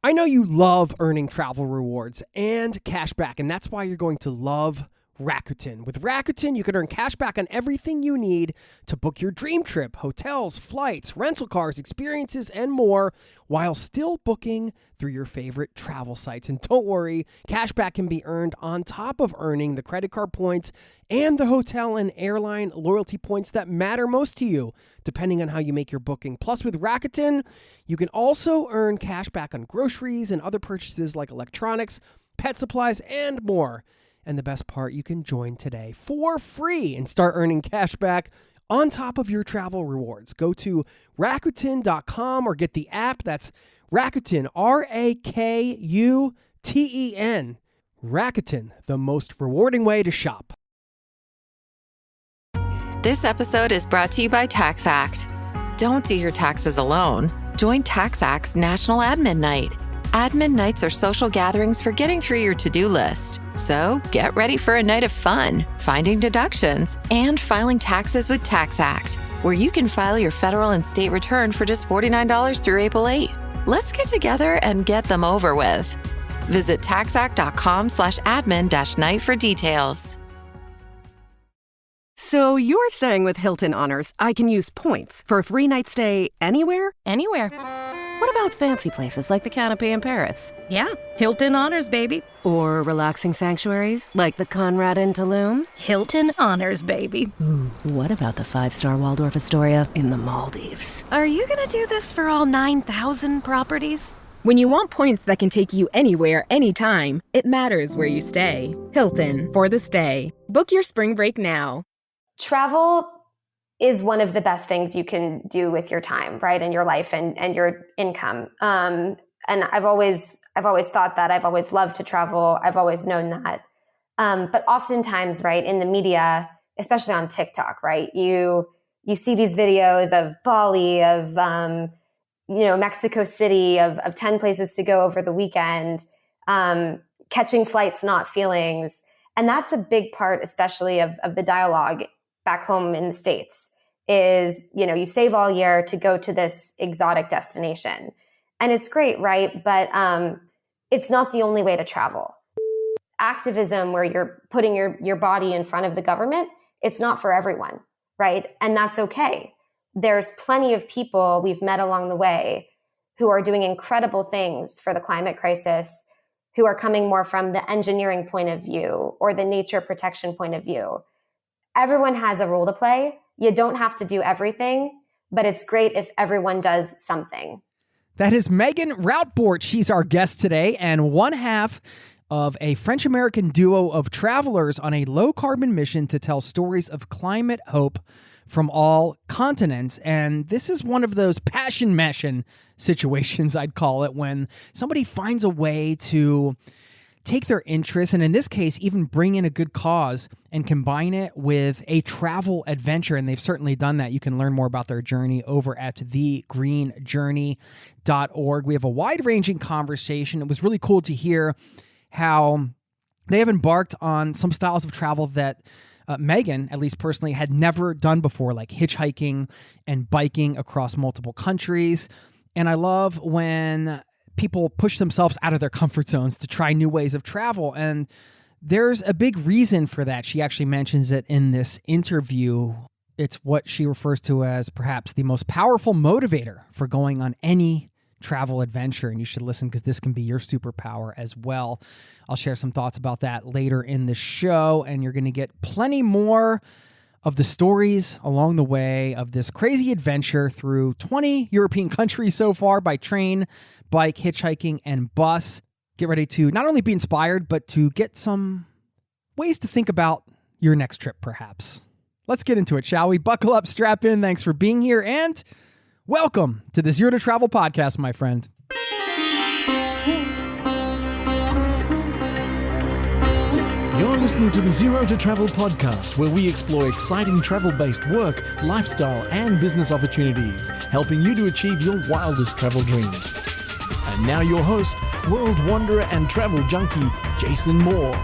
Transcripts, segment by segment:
I know you love earning travel rewards and cash back, and that's why you're going to love Rakuten. With Rakuten, you can earn cash back on everything you need to book your dream trip, hotels, flights, rental cars, experiences, and more, while still booking through your favorite travel sites. And don't worry, cash back can be earned on top of earning the credit card points and the hotel and airline loyalty points that matter most to you, depending on how you make your booking. Plus, with Rakuten, you can also earn cash back on groceries and other purchases like electronics, pet supplies, and more. And the best part, you can join today for free and start earning cash back on top of your travel rewards. Go to Rakuten.com or get the app. That's Rakuten, Rakuten. Rakuten, the most rewarding way to shop. This episode is brought to you by TaxAct. Don't do your taxes alone. Join TaxAct's National Admin Night. Admin nights are social gatherings for getting through your to-do list. So get ready for a night of fun, finding deductions, and filing taxes with TaxAct, where you can file your federal and state return for just $49 through April 8. Let's get together and get them over with. Visit taxact.com/admin-night for details. So you're saying with Hilton Honors, I can use points for a free night stay anywhere? Anywhere. What about fancy places like the Canopy in Paris? Yeah, Hilton Honors, baby. Or relaxing sanctuaries like the Conrad in Tulum? Hilton Honors, baby. Ooh, what about the 5-star Waldorf Astoria in the Maldives? Are you gonna do this for all 9,000 properties? When you want points that can take you anywhere, anytime, it matters where you stay. Hilton, for the stay. Book your spring break now. Travel is one of the best things you can do with your time, right, in your life and your income. And I've always thought that. I've always loved to travel. I've always known that. But oftentimes, right, in the media, especially on TikTok, right, you see these videos of Bali, of Mexico City, of 10 places to go over the weekend, catching flights, not feelings. And that's a big part, especially of the dialogue back home in the States, is, you save all year to go to this exotic destination. And it's great, right? But it's not the only way to travel. Activism, where you're putting your body in front of the government, it's not for everyone, right? And that's okay. There's plenty of people we've met along the way who are doing incredible things for the climate crisis, who are coming more from the engineering point of view or the nature protection point of view. Everyone has a role to play. You don't have to do everything, but it's great if everyone does something. That is Megan Routbort. She's our guest today, and one half of a French-American duo of travelers on a low-carbon mission to tell stories of climate hope from all continents. And this is one of those passion meshing situations, I'd call it, when somebody finds a way to take their interests, and in this case, even bring in a good cause and combine it with a travel adventure. And they've certainly done that. You can learn more about their journey over at thegreenjourney.org. We have a wide-ranging conversation. It was really cool to hear how they have embarked on some styles of travel that Megan, at least personally, had never done before, like hitchhiking and biking across multiple countries. And I love when people push themselves out of their comfort zones to try new ways of travel. And there's a big reason for that. She actually mentions it in this interview. It's what she refers to as perhaps the most powerful motivator for going on any travel adventure. And you should listen, because this can be your superpower as well. I'll share some thoughts about that later in the show, and you're going to get plenty more of the stories along the way of this crazy adventure through 20 European countries so far by train, bike, hitchhiking, and bus. Get ready to not only be inspired, but to get some ways to think about your next trip, perhaps. Let's get into it, shall we? Buckle up, strap in. Thanks for being here, and welcome to the Zero to Travel podcast, my friend. You're listening to the Zero to Travel podcast, where we explore exciting travel-based work, lifestyle, and business opportunities, helping you to achieve your wildest travel dreams. And now your host, world wanderer and travel junkie, Jason Moore.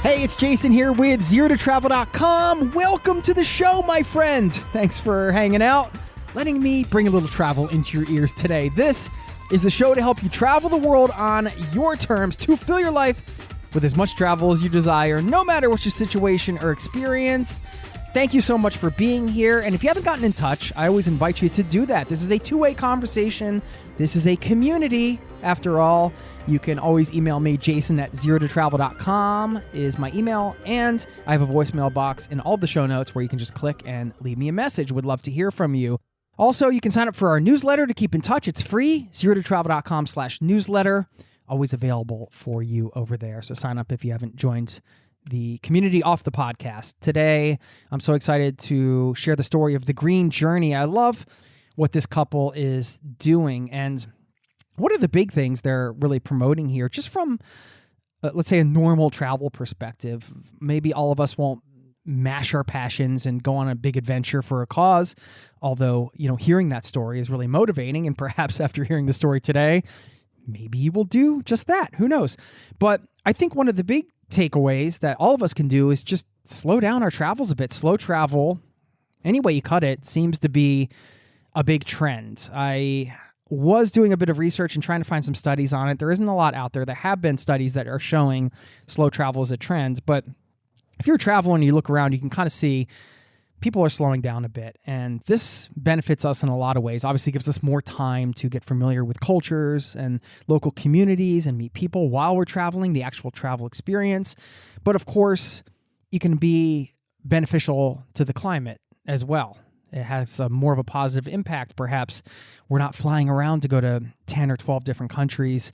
Hey, it's Jason here with ZeroToTravel.com. Welcome to the show, my friend. Thanks for hanging out. letting me bring a little travel into your ears today. This is the show to help you travel the world on your terms, to fill your life with as much travel as you desire, no matter what your situation or experience. Thank you so much for being here. And if you haven't gotten in touch, I always invite you to do that. This is a two-way conversation. This is a community, after all. You can always email me, jason@zerototravel.com is my email. And I have a voicemail box in all the show notes where you can just click and leave me a message. Would love to hear from you. Also, you can sign up for our newsletter to keep in touch. It's free, zerototravel.com/newsletter. Always available for you over there. So sign up if you haven't joined the community off the podcast. Today, I'm so excited to share the story of the Green Journey. I love what this couple is doing. And what are the big things they're really promoting here? Just from, let's say, a normal travel perspective, maybe all of us won't mash our passions and go on a big adventure for a cause. Although, hearing that story is really motivating. And perhaps after hearing the story today, maybe you will do just that. Who knows? But I think one of the big takeaways that all of us can do is just slow down our travels a bit. Slow travel, any way you cut it, seems to be a big trend. I was doing a bit of research and trying to find some studies on it. There isn't a lot out there. There have been studies that are showing slow travel as a trend, but if you're traveling and you look around, you can kind of see people are slowing down a bit. And this benefits us in a lot of ways. Obviously, it gives us more time to get familiar with cultures and local communities and meet people while we're traveling, the actual travel experience. But of course, it can be beneficial to the climate as well. It has more of a positive impact. Perhaps we're not flying around to go to 10 or 12 different countries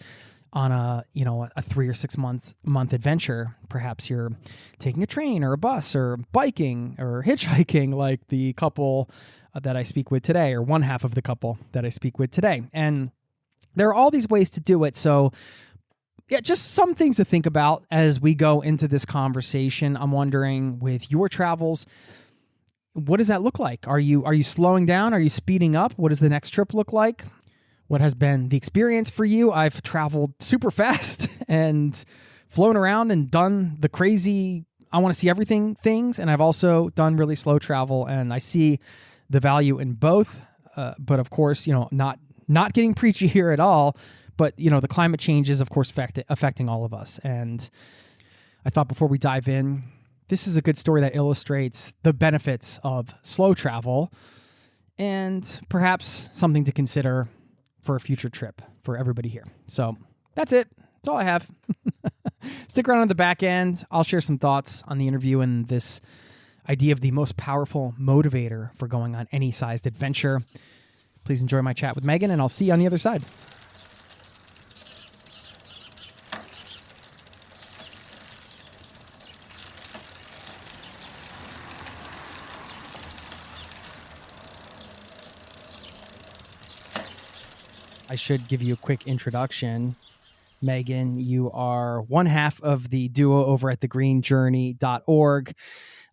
on a 3 or 6 month adventure. Perhaps you're taking a train or a bus or biking or hitchhiking, like the couple that I speak with today, or one half of the couple that I speak with today. And there are all these ways to do it. So yeah, just some things to think about as we go into this conversation. I'm wondering, with your travels, what does that look like? Are you slowing down? Are you speeding up? What does the next trip look like? What has been the experience for you? I've traveled super fast and flown around and done the crazy, I want to see everything things. And I've also done really slow travel, and I see the value in both. But of course, not getting preachy here at all, but the climate change is of course affecting all of us. And I thought before we dive in, this is a good story that illustrates the benefits of slow travel and perhaps something to consider for a future trip for everybody here. So that's it. That's all I have. Stick around on the back end. I'll share some thoughts on the interview and this idea of the most powerful motivator for going on any sized adventure. Please enjoy my chat with Megan, and I'll see you on the other side. I should give you a quick introduction. Megan, you are one half of the duo over at thegreenjourney.org,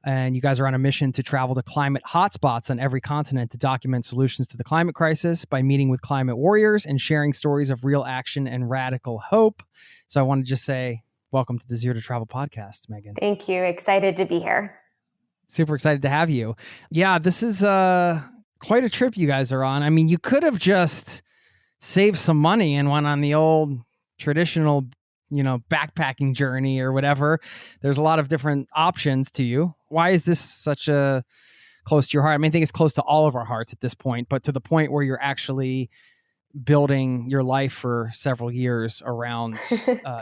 and you guys are on a mission to travel to climate hotspots on every continent to document solutions to the climate crisis by meeting with climate warriors and sharing stories of real action and radical hope. So I want to just say welcome to the Zero to Travel podcast, Megan. Thank you. Excited to be here. Super excited to have you. Yeah, this is quite a trip you guys are on. I mean, you could have just save some money and went on the old traditional, backpacking journey or whatever. There's a lot of different options to you. Why is this such a close to your heart? I mean, I think it's close to all of our hearts at this point, but to the point where you're actually building your life for several years around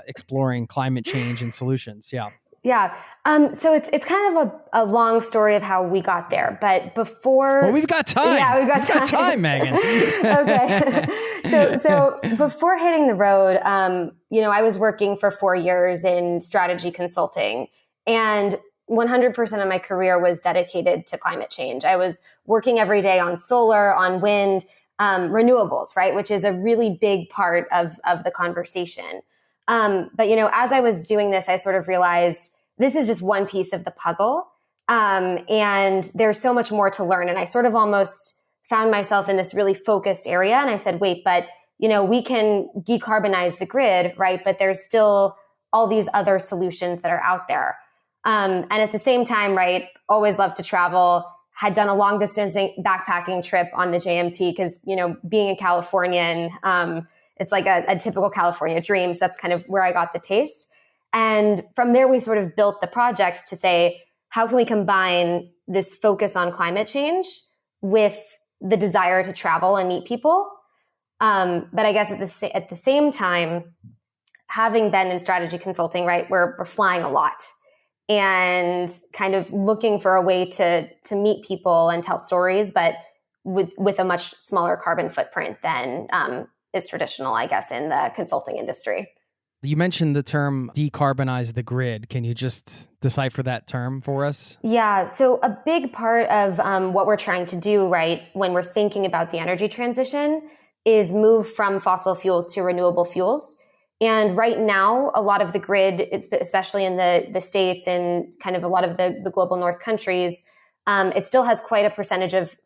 exploring climate change and solutions. Yeah. Yeah. So it's kind of a long story of how we got there, but before... Well, we've got time. Yeah, we've got time, Megan. Okay. So before hitting the road, I was working for 4 years in strategy consulting, and 100% of my career was dedicated to climate change. I was working every day on solar, on wind, renewables, right? Which is a really big part of the conversation. But as I was doing this, I sort of realized this is just one piece of the puzzle. And there's so much more to learn. And I sort of almost found myself in this really focused area. And I said, wait, but we can decarbonize the grid, right? But there's still all these other solutions that are out there. And at the same time, right, always love to travel, had done a long distance backpacking trip on the JMT because, being a Californian, it's like a typical California dream. So that's kind of where I got the taste. And from there, we sort of built the project to say, how can we combine this focus on climate change with the desire to travel and meet people? But I guess at the same time, having been in strategy consulting, right, we're flying a lot and kind of looking for a way to meet people and tell stories, but with a much smaller carbon footprint than is traditional, I guess, in the consulting industry. You mentioned the term decarbonize the grid. Can you just decipher that term for us? Yeah. So a big part of what we're trying to do, right, when we're thinking about the energy transition is move from fossil fuels to renewable fuels. And right now, a lot of the grid, especially in the States and kind of a lot of the global north countries, it still has quite a percentage of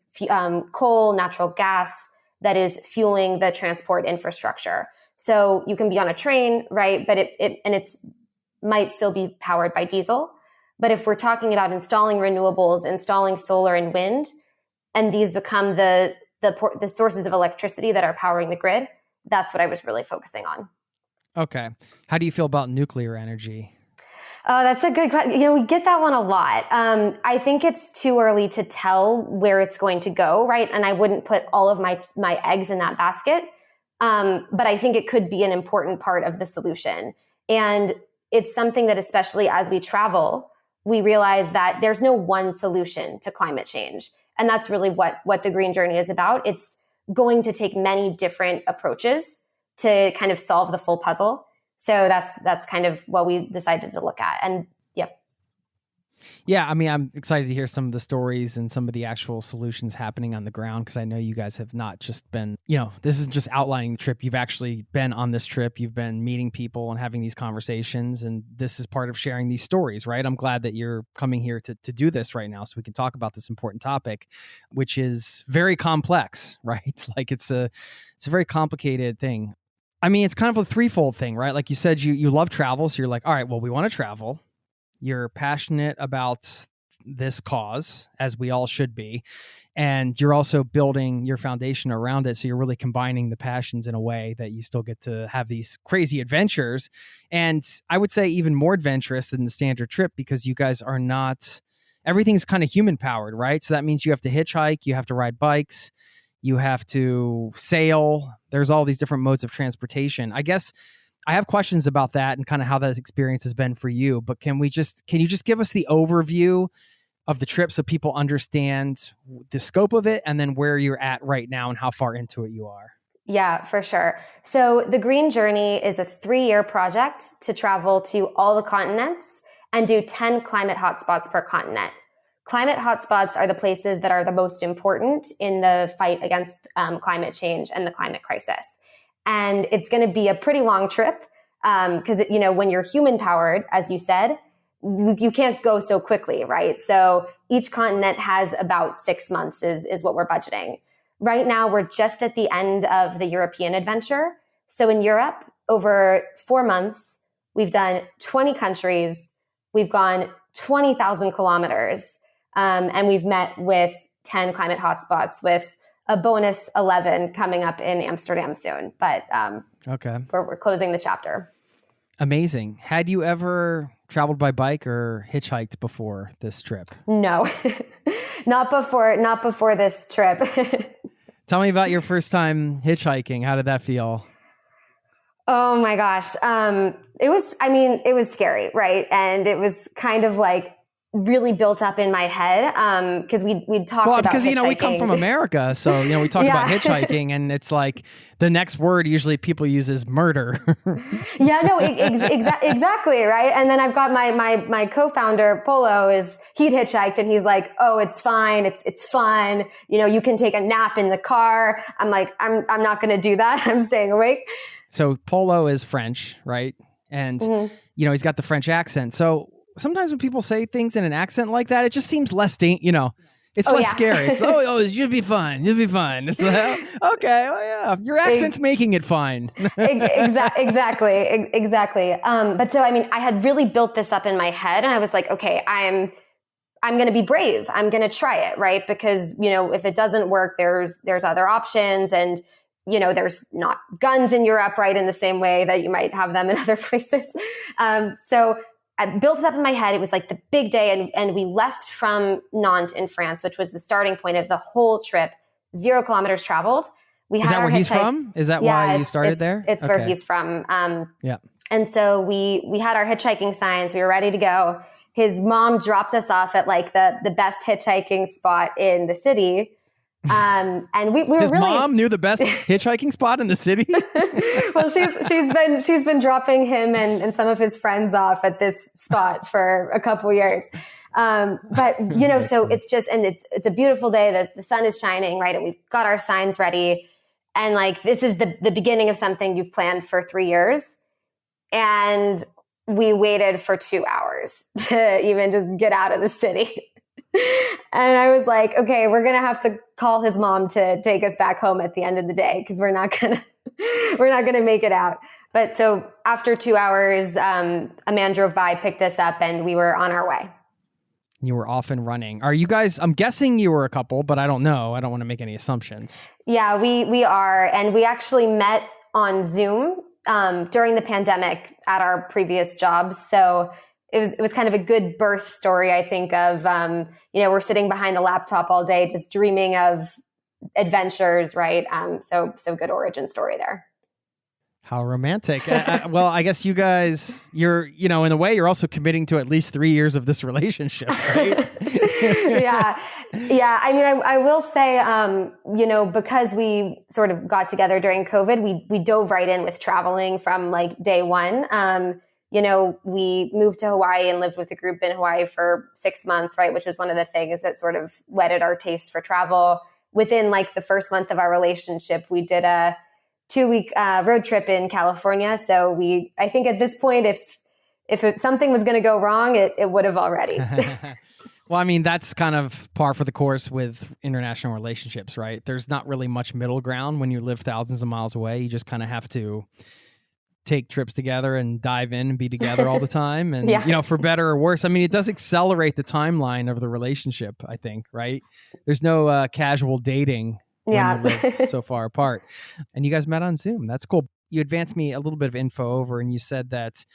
coal, natural gas that is fueling the transport infrastructure. So you can be on a train, right? But it might still be powered by diesel. But if we're talking about installing renewables, installing solar and wind, and these become the sources of electricity that are powering the grid, that's what I was really focusing on. Okay. How do you feel about nuclear energy? Oh, that's a good question. We get that one a lot. I think it's too early to tell where it's going to go, right? And I wouldn't put all of my eggs in that basket. But I think it could be an important part of the solution. And it's something that, especially as we travel, we realize that there's no one solution to climate change. And that's really what the Green Journey is about. It's going to take many different approaches to kind of solve the full puzzle. So that's kind of what we decided to look at. And yeah, I mean, I'm excited to hear some of the stories and some of the actual solutions happening on the ground, because I know you guys have not just been, this is just outlining the trip. You've actually been on this trip. You've been meeting people and having these conversations, and this is part of sharing these stories, right? I'm glad that you're coming here to do this right now so we can talk about this important topic, which is very complex, right? Like it's a very complicated thing. I mean, it's kind of a threefold thing, right? Like you said, you love travel. So you're like, all right, well, we want to travel. You're passionate about this cause, as we all should be. And you're also building your foundation around it. So you're really combining the passions in a way that you still get to have these crazy adventures. And I would say even more adventurous than the standard trip, because you guys are not, everything's kind of human powered, right? So that means you have to hitchhike, you have to ride bikes, you have to sail. There's all these different modes of transportation. I guess I have questions about that and kind of how that experience has been for you, but can you just give us the overview of the trip so people understand the scope of it and then where you're at right now and how far into it you are? Yeah, for sure. So the Green Journey is a 3-year project to travel to all the continents and do 10 climate hotspots per continent. Climate hotspots are the places that are the most important in the fight against climate change and the climate crisis. And it's going to be a pretty long trip because, when you're human powered, as you said, you can't go so quickly, right? So each continent has about 6 months is what we're budgeting. Right now, we're just at the end of the European adventure. So in Europe, over 4 months, we've done 20 countries. We've gone 20,000 kilometers. And we've met with 10 climate hotspots with a bonus 11 coming up in Amsterdam soon. But okay, we're closing the chapter. Amazing. Had you ever traveled by bike or hitchhiked before this trip? No, not before this trip. Tell me about your first time hitchhiking. How did that feel? Oh my gosh. It was scary, right? And it was kind of like really built up in my head because we'd talked about because hitchhiking. we come from America, so we talk about hitchhiking, and it's like the next word usually people use is murder. Yeah, no, exactly, right. And then I've got my co-founder Polo he'd hitchhiked, and he's like, oh, it's fine, it's fun. You can take a nap in the car. I'm like, I'm not going to do that. I'm staying awake. So Polo is French, right? And he's got the French accent. So sometimes when people say things in an accent like that, it just seems less, it's less scary. You'll be fine. You'll be fine. It's like, okay, well, yeah, your accent's making it fine. Exactly. But so, I had really built this up in my head, and I was like, okay, I'm I'm going to be brave. I'm going to try it, right? Because, if it doesn't work, there's other options. And, there's not guns in Europe, right, in the same way that you might have them in other places. So I built it up in my head. It was like the big day. And we left from Nantes in France, which was the starting point of the whole trip, 0 kilometers traveled. Is that where he's from? Is that why you started there? It's where he's from. Yeah. And so we had our hitchhiking signs. We were ready to go. His mom dropped us off at like the best hitchhiking spot in the city. And we were His really... mom knew the best hitchhiking spot in the city? Well, she's been dropping him and some of his friends off at this spot for a couple years. But so it's just, and it's a beautiful day. The sun is shining, right? And we've got our signs ready. And like, this is the beginning of something you've planned for 3 years. And we waited for 2 hours to even just get out of the city. And I was like, okay, we're going to have to call his mom to take us back home at the end of the day, because we're not going to make it out. But so after 2 hours, a man drove by, picked us up, and we were on our way. You were off and running. Are you guys, I'm guessing you were a couple, but I don't know. I don't want to make any assumptions. Yeah, we are. And we actually met on Zoom during the pandemic at our previous jobs. So it was kind of a good birth story, I think, of, we're sitting behind the laptop all day, just dreaming of adventures, right? So good origin story there. How romantic. Well, I guess you guys, you're, in a way, you're also committing to at least 3 years of this relationship, right? Yeah. I mean, I will say, because we sort of got together during COVID, we dove right in with traveling from like day one. We moved to Hawaii and lived with a group in Hawaii for 6 months, right? Which was one of the things that sort of whetted our taste for travel. Within like the first month of our relationship, we did a 2-week road trip in California. So I think at this point, if something was going to go wrong, it would have already. Well, I mean, that's kind of par for the course with international relationships, right? There's not really much middle ground when you live thousands of miles away. You just kind of have to take trips together and dive in and be together all the time. And, for better or worse, I mean, it does accelerate the timeline of the relationship, I think, right? There's no casual dating when you live so far apart. And you guys met on Zoom. That's cool. You advanced me a little bit of info over, and you said that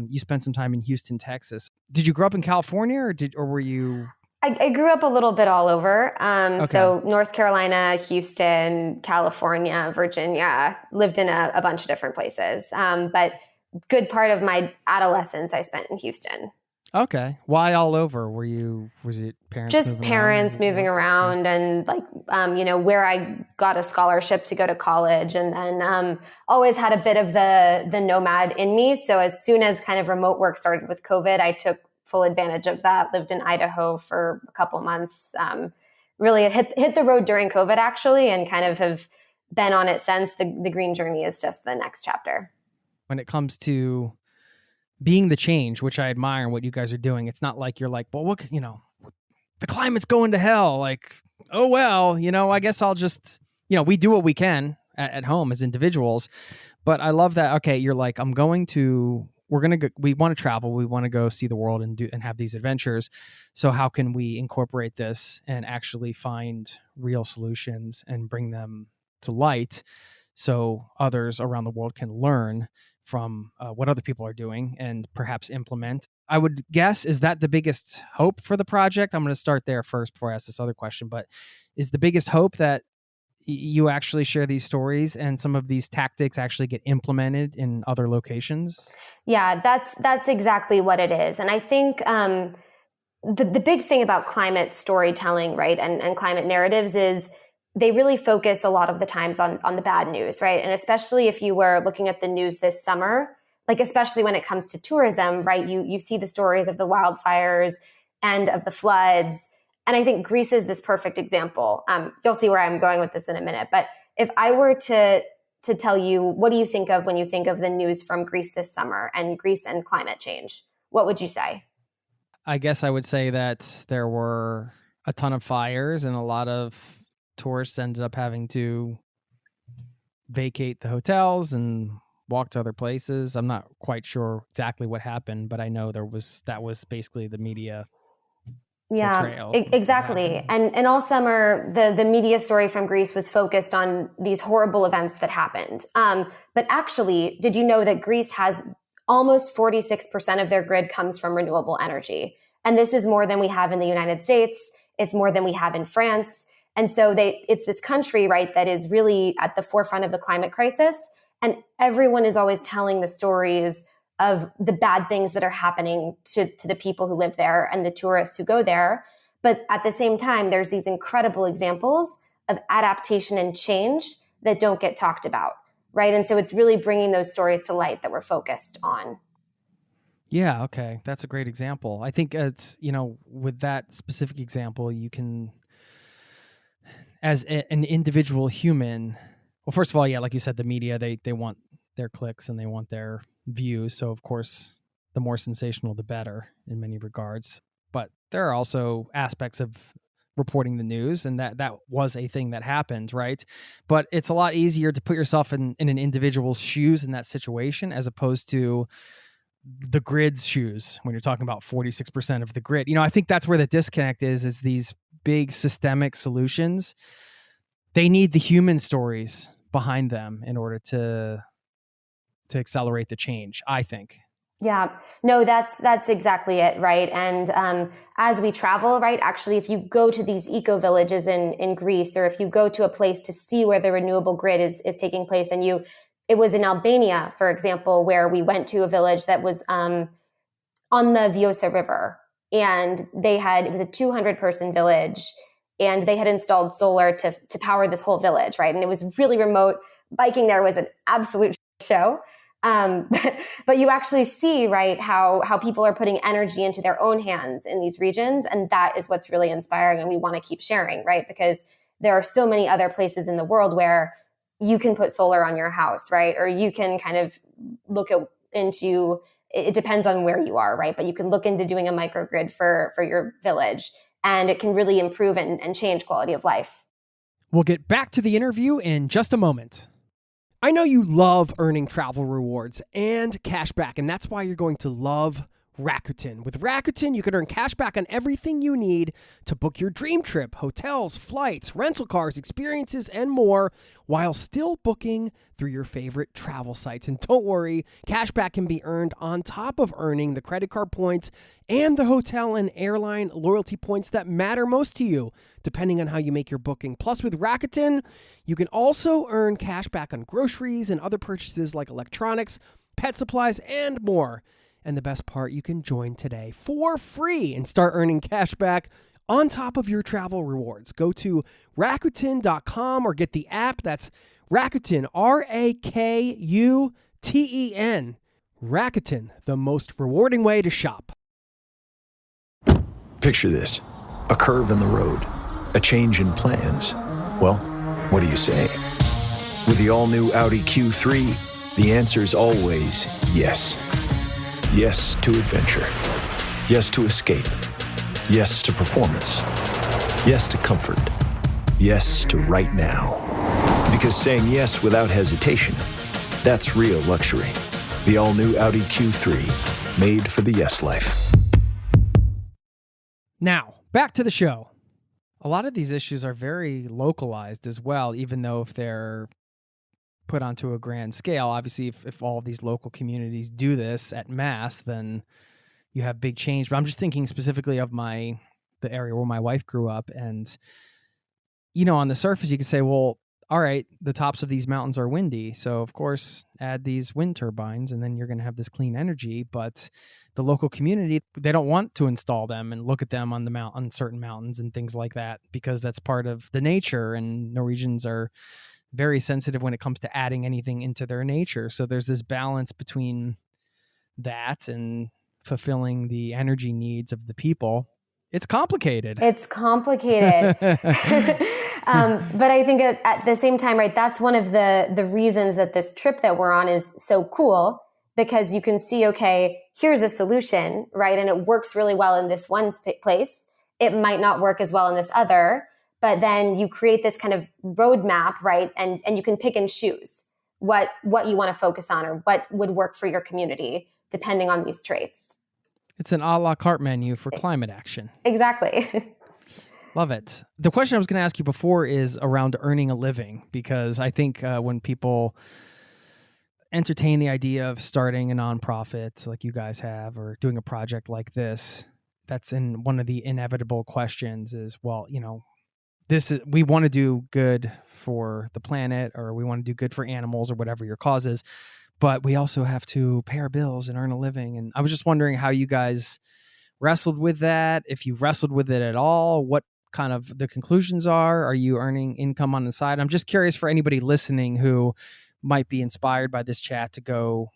you spent some time in Houston, Texas. Did you grow up in California, or were you? I grew up a little bit all over. Okay. So North Carolina, Houston, California, Virginia, lived in a bunch of different places. But good part of my adolescence I spent in Houston. Okay. Why all over? Was it parents? Just parents moving around and like, where I got a scholarship to go to college, and then always had a bit of the nomad in me. So as soon as kind of remote work started with COVID, I took full advantage of that. Lived in Idaho for a couple months. Really hit the road during COVID actually, and kind of have been on it since. The green journey is just the next chapter. When it comes to being the change, which I admire what you guys are doing, it's not like you're like, well, what, the climate's going to hell. Like, oh, well, I guess I'll just, we do what we can at home as individuals. But I love that. Okay. You're like, we want to travel. We want to go see the world and have these adventures. So how can we incorporate this and actually find real solutions and bring them to light so others around the world can learn from what other people are doing and perhaps implement? I would guess, is that the biggest hope for the project? I'm going to start there first before I ask this other question, but is the biggest hope that you actually share these stories and some of these tactics actually get implemented in other locations? Yeah, that's exactly what it is. And I think the big thing about climate storytelling, right, and climate narratives is they really focus a lot of the times on the bad news, right? And especially if you were looking at the news this summer, like especially when it comes to tourism, right? You see the stories of the wildfires and of the floods. And I think Greece is this perfect example. You'll see where I'm going with this in a minute. But if I were to tell you, what do you think of when you think of the news from Greece this summer and Greece and climate change? What would you say? I guess I would say that there were a ton of fires and a lot of tourists ended up having to vacate the hotels and walk to other places. I'm not quite sure exactly what happened, but I know that was basically the media portrayal. Exactly. And all summer, the media story from Greece was focused on these horrible events that happened. But actually, did you know that Greece has almost 46% of their grid comes from renewable energy? And this is more than we have in the United States. It's more than we have in France. And so it's this country, right, that is really at the forefront of the climate crisis. And everyone is always telling the stories of the bad things that are happening to the people who live there and the tourists who go there. But at the same time, there's these incredible examples of adaptation and change that don't get talked about, right? And so it's really bringing those stories to light that we're focused on. Yeah, okay. That's a great example. I think it's, with that specific example, you can, as an individual human, well, first of all, yeah, like you said, the media, they want their clicks and they want their views. So, of course, the more sensational, the better in many regards. But there are also aspects of reporting the news, and that was a thing that happened, right? But it's a lot easier to put yourself in an individual's shoes in that situation as opposed to the grid's shoes when you're talking about 46% of the grid. I think that's where the disconnect is these big systemic solutions. They need the human stories behind them in order to accelerate the change, I think. Yeah, no, that's exactly it, right? And as we travel, right, actually, if you go to these eco villages in Greece, or if you go to a place to see where the renewable grid is taking place, and it was in Albania, for example, where we went to a village that was on the Vjosa River, and it was a 200-person village, and they had installed solar to power this whole village, right? And it was really remote. Biking there was an absolute show. But you actually see, right, how people are putting energy into their own hands in these regions. And that is what's really inspiring. And we want to keep sharing, right? Because there are so many other places in the world where you can put solar on your house, right? Or you can kind of look into, it depends on where you are, right? But you can look into doing a microgrid for your village, and it can really improve and change quality of life. We'll get back to the interview in just a moment. I know you love earning travel rewards and cash back, and that's why you're going to love Rakuten. With Rakuten, you can earn cash back on everything you need to book your dream trip, hotels, flights, rental cars, experiences, and more, while still booking through your favorite travel sites. And don't worry, cash back can be earned on top of earning the credit card points and the hotel and airline loyalty points that matter most to you, depending on how you make your booking. Plus, with Rakuten, you can also earn cash back on groceries and other purchases like electronics, pet supplies, and more. And the best part, you can join today for free and start earning cash back on top of your travel rewards. Go to Rakuten.com or get the app. That's Rakuten, Rakuten. Rakuten, the most rewarding way to shop. Picture this, a curve in the road, a change in plans. Well, what do you say? With the all-new Audi Q3, the answer's always yes. Yes to adventure. Yes to escape. Yes to performance. Yes to comfort. Yes to right now. Because saying yes without hesitation, that's real luxury. The all-new Audi Q3, made for the yes life. Now, back to the show. A lot of these issues are very localized as well, even though if they're put onto a grand scale. Obviously, if all of these local communities do this at mass, then you have big change. But I'm just thinking specifically of the area where my wife grew up. And, on the surface, you could say, well, all right, the tops of these mountains are windy. So, of course, add these wind turbines, and then you're going to have this clean energy. But the local community, they don't want to install them and look at them on certain mountains and things like that, because that's part of the nature. And Norwegians are very sensitive when it comes to adding anything into their nature. So there's this balance between that and fulfilling the energy needs of the people. It's complicated. But I think at the same time, right, that's one of the reasons that this trip that we're on is so cool, because you can see, okay, here's a solution, right? And it works really well in this one place. It might not work as well in this other. But then you create this kind of roadmap, right? And you can pick and choose what you want to focus on or what would work for your community, depending on these traits. It's an a la carte menu for climate action. Exactly. Love it. The question I was going to ask you before is around earning a living, because I think when people entertain the idea of starting a nonprofit like you guys have, or doing a project like this, that's in one of the inevitable questions is, well, we want to do good for the planet, or we want to do good for animals, or whatever your cause is, but we also have to pay our bills and earn a living. And I was just wondering how you guys wrestled with that, if you wrestled with it at all, what kind of the conclusions are. Are you earning income on the side? I'm just curious for anybody listening who might be inspired by this chat to go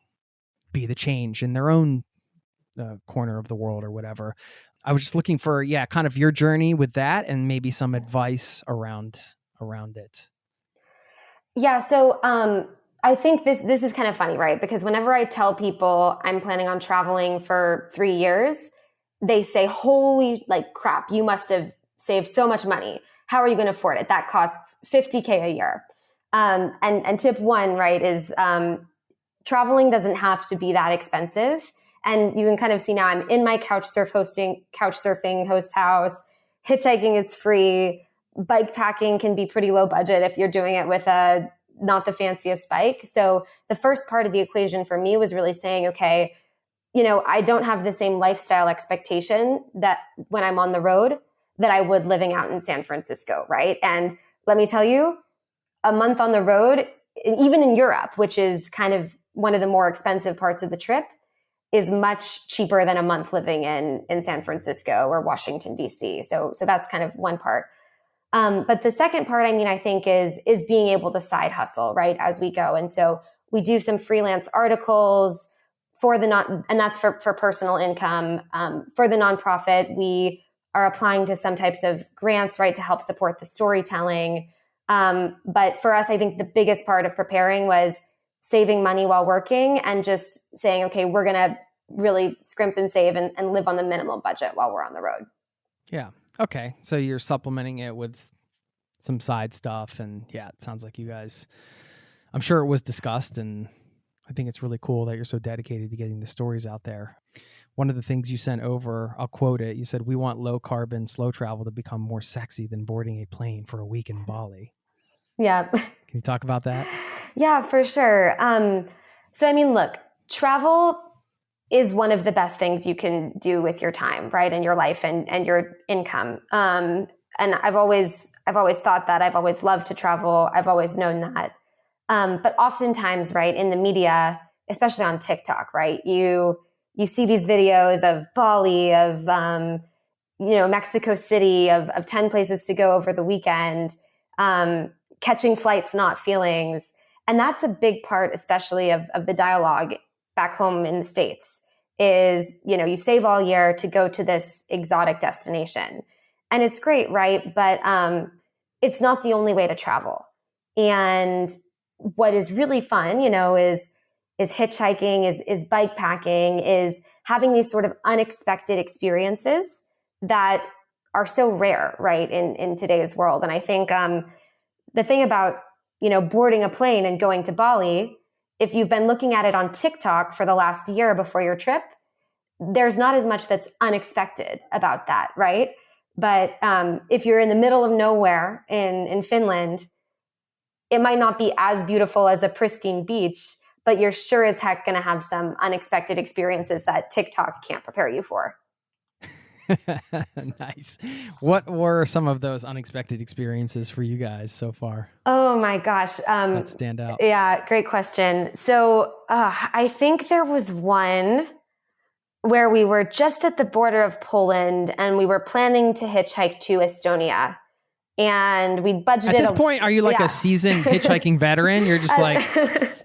be the change in their own corner of the world or whatever. I was just looking for, kind of your journey with that and maybe some advice around it. Yeah. So, I think this is kind of funny, right? Because whenever I tell people I'm planning on traveling for 3 years, they say, holy crap, you must have saved so much money. How are you going to afford it? That costs $50K a year. And tip one, right, is traveling doesn't have to be that expensive. And you can kind of see now I'm in my couch surfing host house. Hitchhiking is free. Bike packing can be pretty low budget if you're doing it with not the fanciest bike. So the first part of the equation for me was really saying, okay, I don't have the same lifestyle expectation that when I'm on the road that I would living out in San Francisco, right? And let me tell you, a month on the road, even in Europe, which is kind of one of the more expensive parts of the trip, is much cheaper than a month living in San Francisco or Washington, D.C. So that's kind of one part. But the second part, I think is being able to side hustle, right, as we go. And so we do some freelance articles and that's for personal income. For the nonprofit, we are applying to some types of grants, right, to help support the storytelling. But for us, I think the biggest part of preparing was saving money while working and just saying, okay, we're going to really scrimp and save and live on the minimum budget while we're on the road. Yeah. Okay. So you're supplementing it with some side stuff. And yeah, it sounds like you guys, I'm sure it was discussed, and I think it's really cool that you're so dedicated to getting the stories out there. One of the things you sent over, I'll quote it. You said, "We want low carbon, slow travel to become more sexy than boarding a plane for a week in Bali." Yeah. Can you talk about that? Yeah, for sure. So, look, travel is one of the best things you can do with your time, right? And your life and your income. And I've always thought that. I've always loved to travel. I've always known that. But oftentimes, right, in the media, especially on TikTok, right, you see these videos of Bali, of, Mexico City, of 10 places to go over the weekend, catching flights, not feelings. And that's a big part, especially of the dialogue back home in the States, is, you save all year to go to this exotic destination. And it's great, right? But it's not the only way to travel. And what is really fun, is hitchhiking, is bike packing, is having these sort of unexpected experiences that are so rare, right, in today's world. And I think the thing about, boarding a plane and going to Bali, if you've been looking at it on TikTok for the last year before your trip, there's not as much that's unexpected about that, right? But if you're in the middle of nowhere in Finland, it might not be as beautiful as a pristine beach, but you're sure as heck going to have some unexpected experiences that TikTok can't prepare you for. Nice. What were some of those unexpected experiences for you guys so far? Oh my gosh. That stand out. Yeah, great question. So I think there was one where we were just at the border of Poland and we were planning to hitchhike to Estonia. And we budgeted. At this point, are you like a seasoned hitchhiking veteran? You're just like,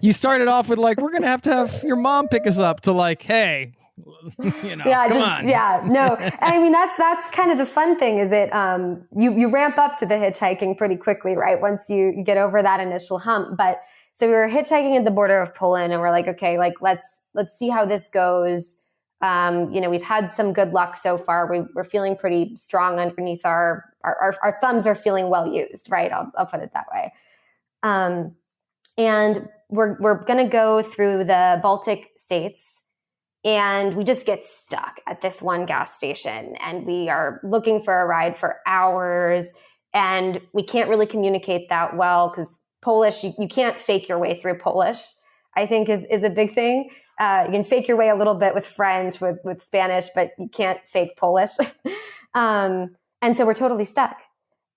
you started off with like, we're going to have your mom pick us up, to like, hey, come on. Yeah, no. And that's kind of the fun thing, is that you ramp up to the hitchhiking pretty quickly, right? Once you get over that initial hump. But so we were hitchhiking at the border of Poland and we're like, okay, like let's see how this goes. We've had some good luck so far. We're feeling pretty strong underneath our thumbs are feeling well used, right? I'll put it that way. And we're going to go through the Baltic states And we just get stuck at this one gas station, and we are looking for a ride for hours, and we can't really communicate that well because Polish, you can't fake your way through Polish, I think is a big thing. You can fake your way a little bit with French, with Spanish, but you can't fake Polish. And so we're totally stuck.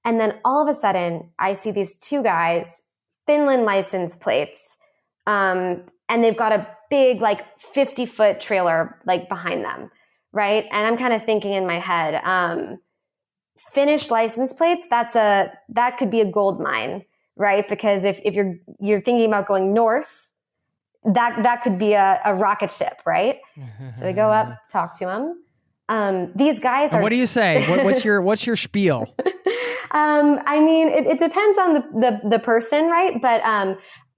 And then all of a sudden, I see these two guys, Finland license plates, and they've got a big, like 50-foot trailer, like behind them. Right. And I'm kind of thinking in my head, Finnish license plates, that could be a gold mine, right? Because if you're thinking about going north, that could be a rocket ship, right? So we go up, talk to them. These guys are. And what do you say? What's your spiel? I mean, it depends on the person, right? But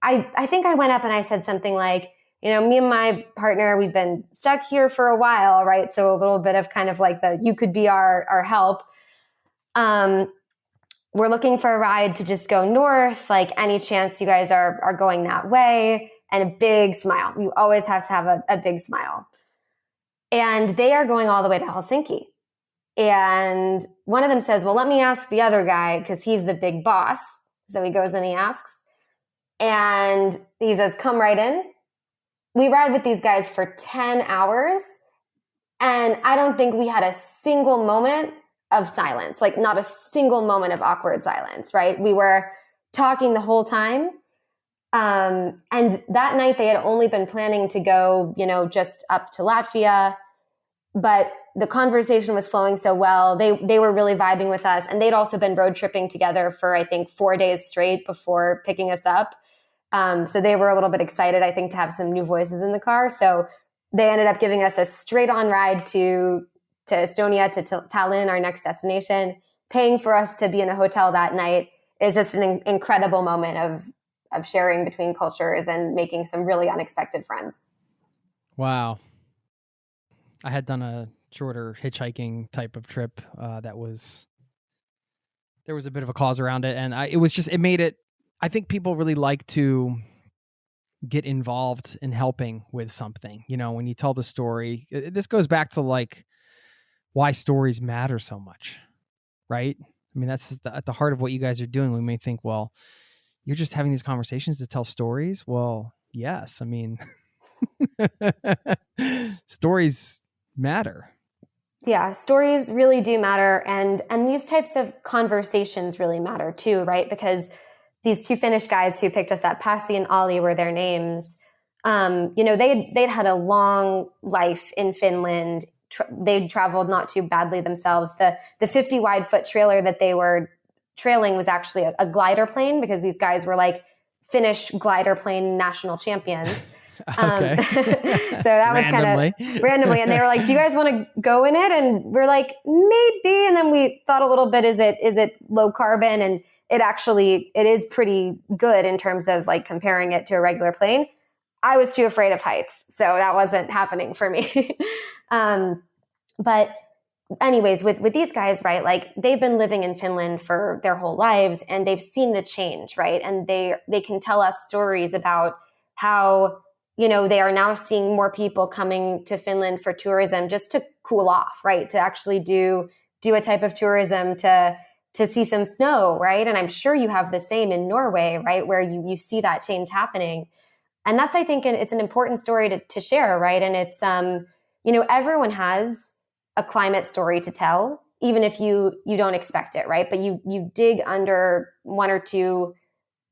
I think I went up and I said something like, me and my partner, we've been stuck here for a while, right? So a little bit of kind of like you could be our help. We're looking for a ride to just go north. Like, any chance you guys are going that way? And a big smile. You always have to have a big smile. And they are going all the way to Helsinki. And one of them says, well, let me ask the other guy because he's the big boss. So he goes and he asks. And he says, come right in. We ride with these guys for 10 hours. And I don't think we had a single moment of silence, like not a single moment of awkward silence, right? We were talking the whole time. And that night they had only been planning to go, just up to Latvia, but the conversation was flowing so well. They were really vibing with us, and they'd also been road tripping together for, I think, 4 days straight before picking us up. So they were a little bit excited, I think, to have some new voices in the car. So they ended up giving us a straight on ride to Estonia, to Tallinn, our next destination, paying for us to be in a hotel that night. Is just an incredible moment of sharing between cultures and making some really unexpected friends. Wow. I had done a shorter hitchhiking type of trip there was a bit of a cause around it. And it made it, I think people really like to get involved in helping with something. When you tell the story, this goes back to like why stories matter so much, right? I mean, that's at the heart of what you guys are doing. We may think, well, you're just having these conversations to tell stories. Well, yes. I mean, stories matter. Yeah, stories really do matter. And these types of conversations really matter too, right? Because these two Finnish guys who picked us up, Pasi and Ollie were their names. They'd had a long life in Finland. They'd traveled not too badly themselves. The 50 wide foot trailer that they were trailing was actually a glider plane, because these guys were like Finnish glider plane national champions. Okay. So that was kind of randomly. And they were like, do you guys want to go in it? And we're like, maybe. And then we thought a little bit, is it low carbon? And it is pretty good in terms of like comparing it to a regular plane. I was too afraid of heights, so that wasn't happening for me. But anyways, with these guys, right, like they've been living in Finland for their whole lives, and they've seen the change, right? And they can tell us stories about how, they are now seeing more people coming to Finland for tourism just to cool off, right? To actually do a type of tourism to see some snow, right? And I'm sure you have the same in Norway, right? Where you see that change happening. And that's, I think, it's an important story to share, right? And it's, everyone has a climate story to tell, even if you don't expect it, right? But you dig under one or two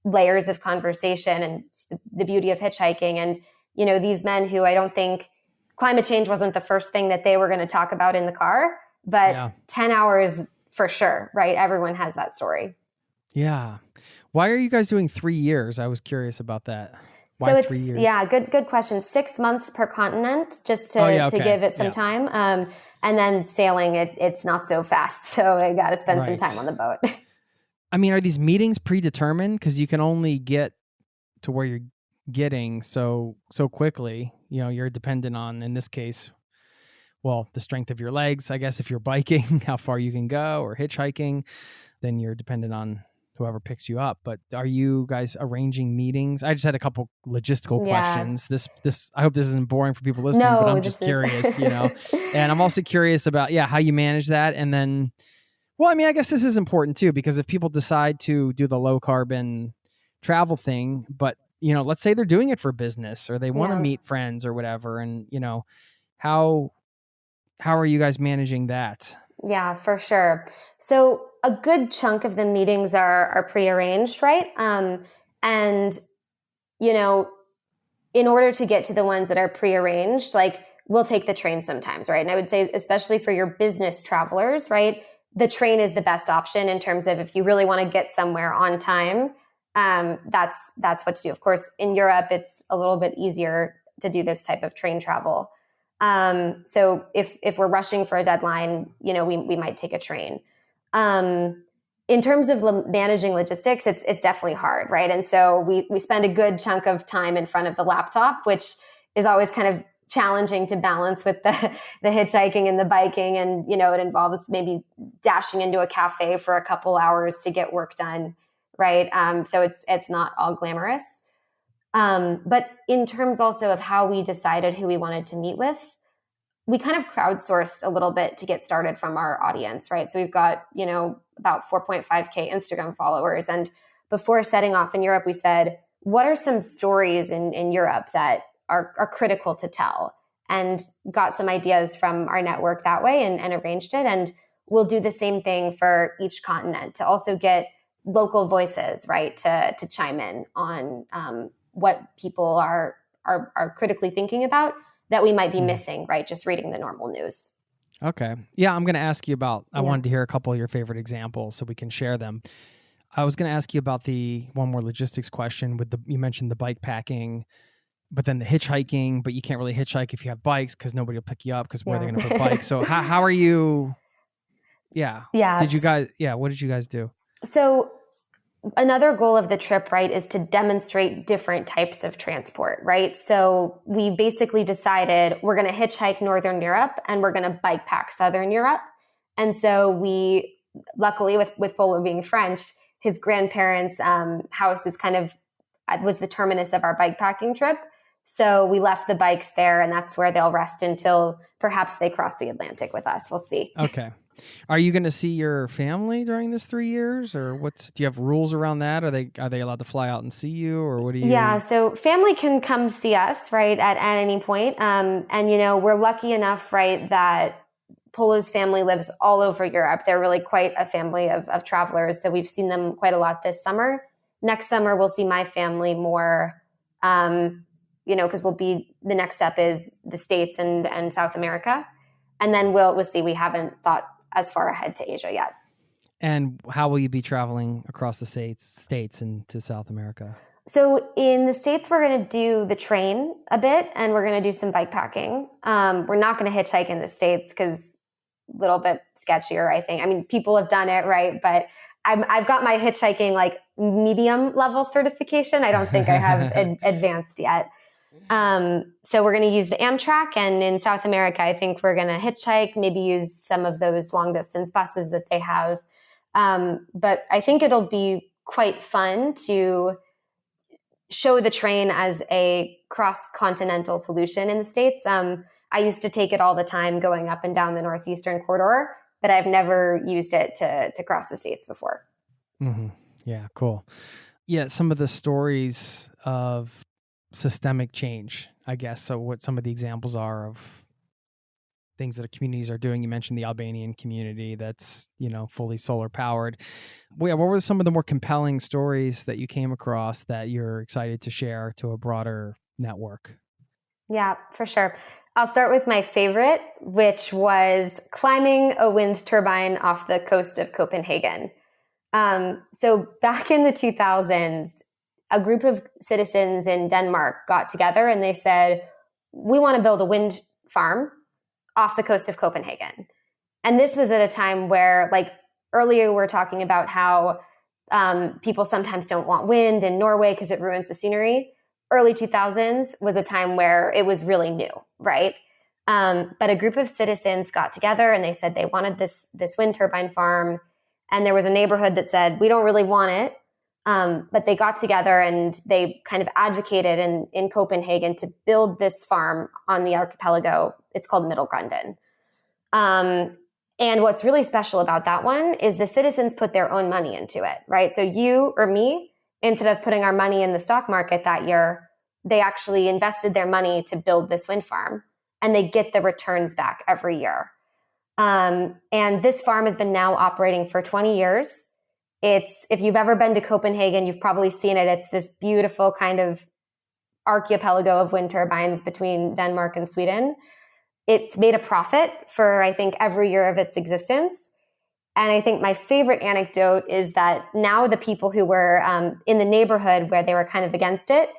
layers of conversation, and the beauty of hitchhiking. And, these men who I don't think climate change wasn't the first thing that they were going to talk about in the car, but 10 hours for sure, right? Everyone has that story. Yeah. Why are you guys doing 3 years? I was curious about that. Why so it's 3 years? Yeah, good question. 6 months per continent, just to give it some time. And then sailing, it's not so fast, so I got to spend some time on the boat. I mean, are these meetings predetermined? Because you can only get to where you're getting so quickly. You're dependent on, in this case, well, the strength of your legs. I guess if you're biking, how far you can go, or hitchhiking, then you're dependent on whoever picks you up. But are you guys arranging meetings? I just had a couple logistical questions. This I hope this isn't boring for people listening, but I'm just curious, and I'm also curious about, how you manage that. And then, well, I mean, I guess this is important too, because if people decide to do the low carbon travel thing, but let's say they're doing it for business or they want to meet friends or whatever. And, how are you guys managing that? Yeah, for sure. So a good chunk of the meetings are prearranged, right? And, in order to get to the ones that are prearranged, like we'll take the train sometimes, right? And I would say, especially for your business travelers, right? The train is the best option in terms of if you really want to get somewhere on time, that's what to do. Of course, in Europe, it's a little bit easier to do this type of train travel. So if we're rushing for a deadline, we might take a train. In terms of managing logistics, it's definitely hard, right? And so we spend a good chunk of time in front of the laptop, which is always kind of challenging to balance with the hitchhiking and the biking. And, it involves maybe dashing into a cafe for a couple hours to get work done, right? So it's not all glamorous. But in terms also of how we decided who we wanted to meet with, we kind of crowdsourced a little bit to get started from our audience, right? So we've got, about 4.5K Instagram followers. And before setting off in Europe, we said, what are some stories in Europe that are critical to tell? And got some ideas from our network that way and arranged it. And we'll do the same thing for each continent to also get local voices, right? To chime in on what people are critically thinking about that we might be missing, right? Just reading the normal news. Okay. Yeah, I'm going to ask you about, I wanted to hear a couple of your favorite examples so we can share them. I was going to ask you about one more logistics question you mentioned the bike packing, but then the hitchhiking, but you can't really hitchhike if you have bikes because nobody will pick you up because where are they going to put bikes? So how are you? Yeah. Yeah. What did you guys do? So another goal of the trip, right, is to demonstrate different types of transport, right? So we basically decided we're going to hitchhike Northern Europe and we're going to bike pack Southern Europe. And so we, luckily with Polo being French, his grandparents' house was the terminus of our bike packing trip. So we left the bikes there and that's where they'll rest until perhaps they cross the Atlantic with us. We'll see. Okay. Are you going to see your family during this 3 years, or do you have rules around that? Are they allowed to fly out and see you, or what do you? Yeah, so family can come see us, right, at any point. And we're lucky enough, right, that Polo's family lives all over Europe. They're really quite a family of travelers, so we've seen them quite a lot this summer. Next summer, we'll see my family more, because the next step is the States and South America, and then we'll see. We haven't thought as far ahead to Asia yet. And how will you be traveling across the states and to South America? So in the States, we're going to do the train a bit, and we're going to do some bike packing. We're not going to hitchhike in the States because a little bit sketchier, I think. I mean, people have done it, right? But I've got my hitchhiking like medium level certification. I don't think I have advanced yet. So we're going to use the Amtrak, and in South America, I think we're going to hitchhike, maybe use some of those long distance buses that they have. But I think it'll be quite fun to show the train as a cross-continental solution in the States. I used to take it all the time going up and down the Northeastern corridor, but I've never used it to cross the States before. Mm-hmm. Yeah, cool. Yeah, some of the stories of systemic change, I guess. So what some of the examples are of things that communities are doing. You mentioned the Albanian community that's, fully solar powered. What were some of the more compelling stories that you came across that you're excited to share to a broader network? Yeah, for sure. I'll start with my favorite, which was climbing a wind turbine off the coast of Copenhagen. So back in the 2000s, a group of citizens in Denmark got together and they said, we want to build a wind farm off the coast of Copenhagen. And this was at a time where, like earlier, we're talking about how people sometimes don't want wind in Norway because it ruins the scenery. Early 2000s was a time where it was really new, right? But a group of citizens got together and they said they wanted this wind turbine farm. And there was a neighborhood that said, we don't really want it. But they got together and they kind of advocated in Copenhagen to build this farm on the archipelago. It's called Middelgrundan. And what's really special about that one is the citizens put their own money into it, right? So you or me, instead of putting our money in the stock market that year, they actually invested their money to build this wind farm, and they get the returns back every year. And this farm has been now operating for 20 years. If you've ever been to Copenhagen, you've probably seen it. It's this beautiful kind of archipelago of wind turbines between Denmark and Sweden. It's made a profit for, I think, every year of its existence. And I think my favorite anecdote is that now the people who were in the neighborhood where they were kind of against it,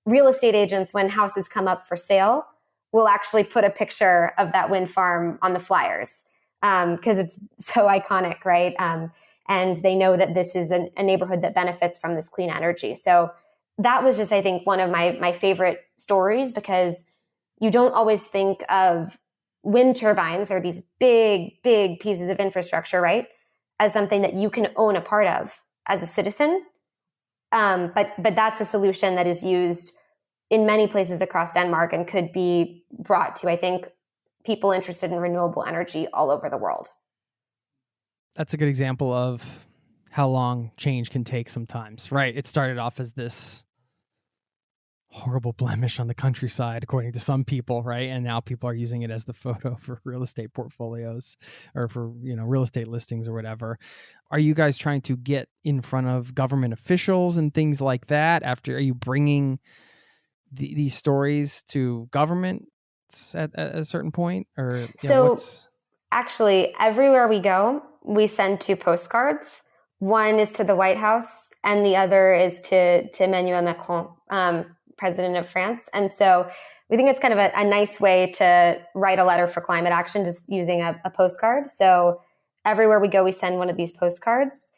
real estate agents, when houses come up for sale, will actually put a picture of that wind farm on the flyers because it's so iconic, right? And they know that this is a neighborhood that benefits from this clean energy. So that was just, I think, one of my favorite stories, because you don't always think of wind turbines, or these big, big pieces of infrastructure, right, as something that you can own a part of as a citizen. But that's a solution that is used in many places across Denmark and could be brought to, I think, people interested in renewable energy all over the world. That's a good example of how long change can take sometimes, right? It started off as this horrible blemish on the countryside, according to some people, right? And now people are using it as the photo for real estate portfolios or for, real estate listings or whatever. Are you guys trying to get in front of government officials and things like that? Are you bringing these stories to government at a certain point? Or actually, everywhere we go, we send 2 postcards. One is to the White House, and the other is to Emmanuel Macron, President of France. And so we think it's kind of a nice way to write a letter for climate action, just using a postcard. So everywhere we go, we send one of these postcards.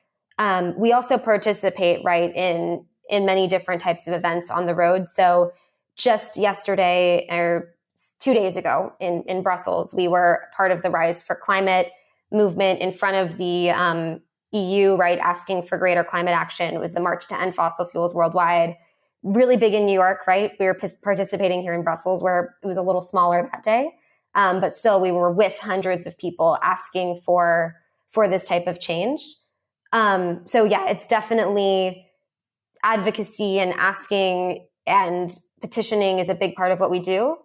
We also participate, right, in many different types of events on the road. So just yesterday, or 2 days ago in Brussels, we were part of the Rise for Climate movement in front of the EU, right, asking for greater climate action. It was the March to End Fossil Fuels Worldwide. Really big in New York, right? We were participating here in Brussels, where it was a little smaller that day. But still, we were with hundreds of people asking for this type of change. So yeah, it's definitely advocacy, and asking and petitioning is a big part of what we do.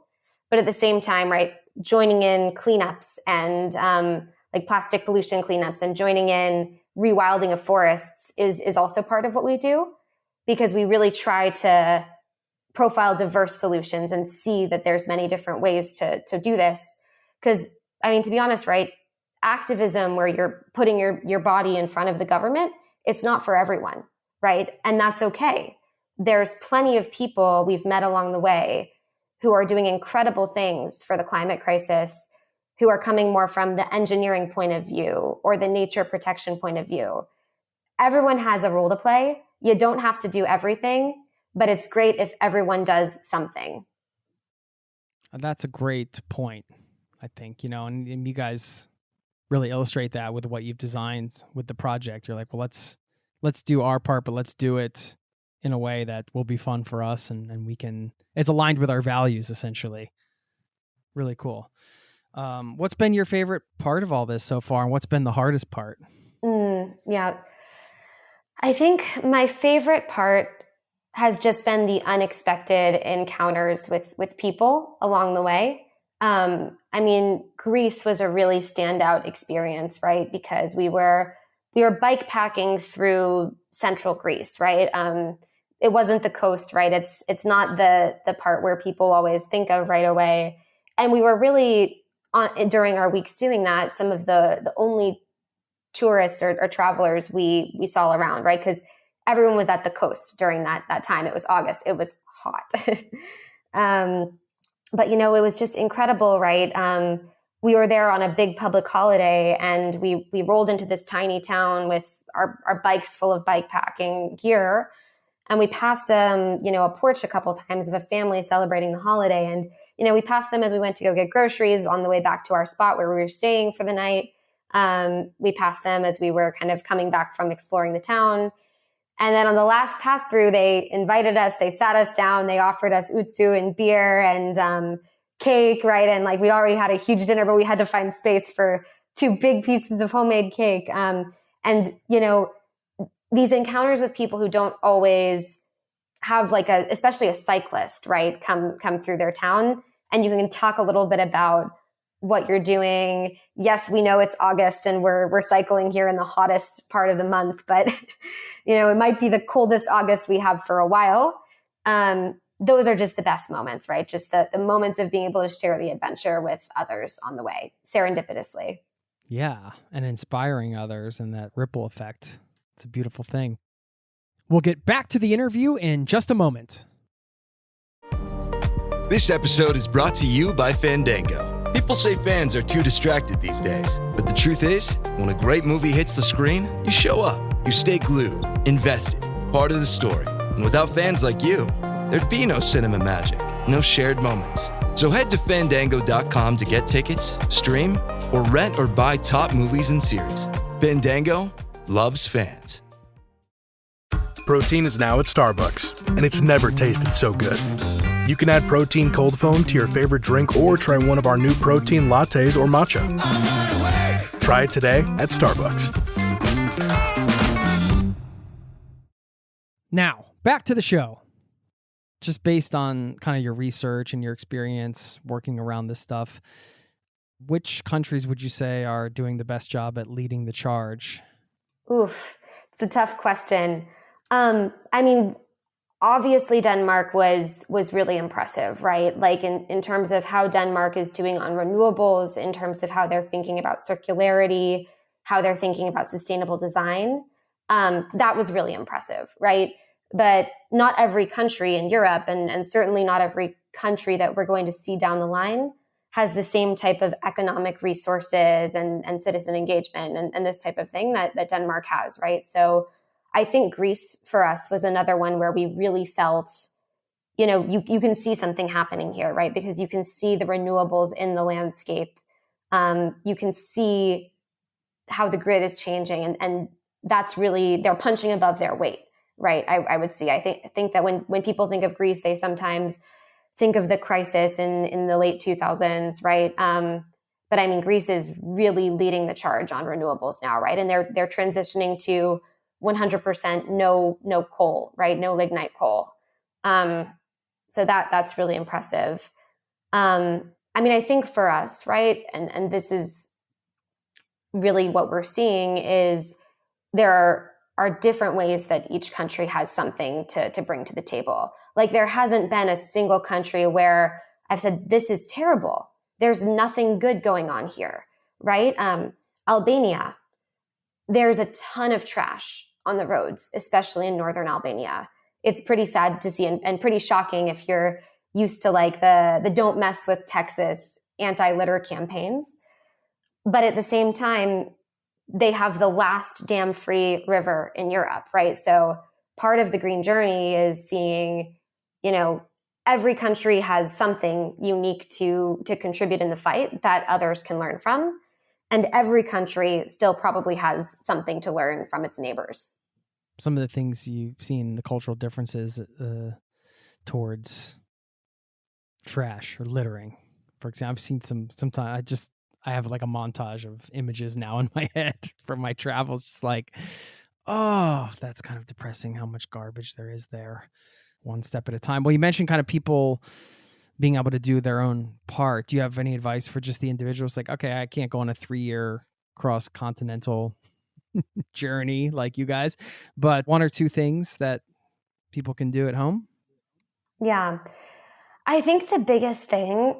But at the same time, right, joining in cleanups and like plastic pollution cleanups, and joining in rewilding of forests is also part of what we do, because we really try to profile diverse solutions and see that there's many different ways to do this. Because, I mean, to be honest, right, activism where you're putting your body in front of the government, it's not for everyone, right? And that's okay. There's plenty of people we've met along the way who are doing incredible things for the climate crisis, who are coming more from the engineering point of view or the nature protection point of view. Everyone has a role to play. You don't have to do everything, but it's great if everyone does something. That's a great point, I think, and you guys really illustrate that with what you've designed with the project. You're like, well, let's do our part, but let's do it in a way that will be fun for us, and we can, it's aligned with our values, essentially. Really cool. What's been your favorite part of all this so far, and what's been the hardest part? Yeah. I think my favorite part has just been the unexpected encounters with people along the way. I mean, Greece was a really standout experience, right? Because we were bike packing through central Greece, right? It wasn't the coast, right? It's not the part where people always think of right away. And we were really during our weeks doing that, some of the only tourists or travelers we saw around, right? Because everyone was at the coast during that time. It was August. It was hot. But, it was just incredible, right? We were there on a big public holiday, and we rolled into this tiny town with our bikes full of bike packing gear. And we passed, a porch a couple times of a family celebrating the holiday. And, we passed them as we went to go get groceries on the way back to our spot where we were staying for the night. We passed them as we were kind of coming back from exploring the town. And then on the last pass through, they invited us, they sat us down, they offered us utsu and beer and cake, right? And like we'd already had a huge dinner, but we had to find space for 2 big pieces of homemade cake. And, you know, these encounters with people who don't always have like especially a cyclist, right, come through their town, and you can talk a little bit about what you're doing. Yes, we know it's August and we're cycling here in the hottest part of the month, but you know, it might be the coldest August we have for a while. Those are just the best moments, right? Just the moments of being able to share the adventure with others on the way, serendipitously. Yeah, and inspiring others and that ripple effect. It's a beautiful thing. We'll get back to the interview in just a moment. This episode is brought to you by Fandango. People say fans are too distracted these days, but the truth is, when a great movie hits the screen, you show up. You stay glued, invested, part of the story. And without fans like you, there'd be no cinema magic, no shared moments. So head to Fandango.com to get tickets, stream, or rent or buy top movies and series. Fandango loves fans. Protein is now at Starbucks, and it's never tasted so good. You can add protein cold foam to your favorite drink or try one of our new protein lattes or matcha. Try it today at Starbucks. Now, back to the show. Just based on kind of your research and your experience working around this stuff, which countries would you say are doing the best job at leading the charge? Oof, it's a tough question. I mean, obviously Denmark was really impressive, right? Like in terms of how Denmark is doing on renewables, in terms of how they're thinking about circularity, how they're thinking about sustainable design. That was really impressive, right? But not every country in Europe, and certainly not every country that we're going to see down the line, has the same type of economic resources and citizen engagement and this type of thing that Denmark has, right? So I think Greece for us was another one where we really felt, you know, you can see something happening here, right? Because you can see the renewables in the landscape. You can see how the grid is changing, and that's really, they're punching above their weight, right? I would see. I think that when people think of Greece, they sometimes think of the crisis in the late 2000s, right? But I mean, Greece is really leading the charge on renewables now, right? And they're transitioning to 100% no coal, right? No lignite coal. So that's really impressive. I mean, I think for us, right? And this is really what we're seeing is there are different ways that each country has something to bring to the table. Like there hasn't been a single country where I've said, this is terrible. There's nothing good going on here, right? Albania, there's a ton of trash on the roads, especially in northern Albania. It's pretty sad to see and pretty shocking if you're used to like the don't mess with Texas anti-litter campaigns. But at the same time, they have the last dam-free river in Europe, right? So part of the green journey is seeing, you know, every country has something unique to contribute in the fight that others can learn from. And every country still probably has something to learn from its neighbors. Some of the things you've seen, the cultural differences towards trash or littering. For example, I've seen sometimes I have like a montage of images now in my head from my travels. Just like, oh, that's kind of depressing how much garbage there is there. One step at a time. Well, you mentioned kind of people being able to do their own part. Do you have any advice for just the individuals? Like, okay, I can't go on a 3-year cross-continental journey like you guys, but 1 or 2 things that people can do at home? Yeah. I think the biggest thing